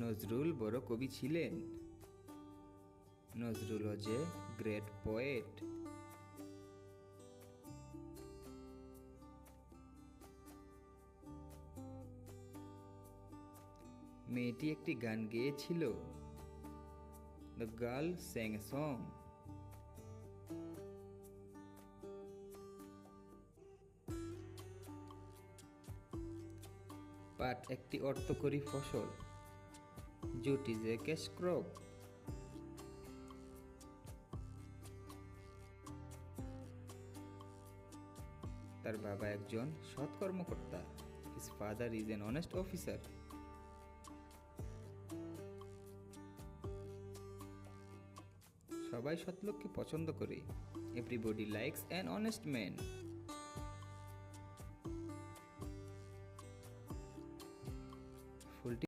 নজরুল বড় কবি ছিলেন। Nazrul was a great poet. মেয়েটি একটি গান গেয়েছিল। The girl sang a song. পাট একটি অর্থকরী ফসল। Jute is a cash crop. তার বাবা একজন সৎ কর্মকর্তা। His father is an honest officer. সবাই সৎ লোককে পছন্দ করে। Everybody likes an honest man.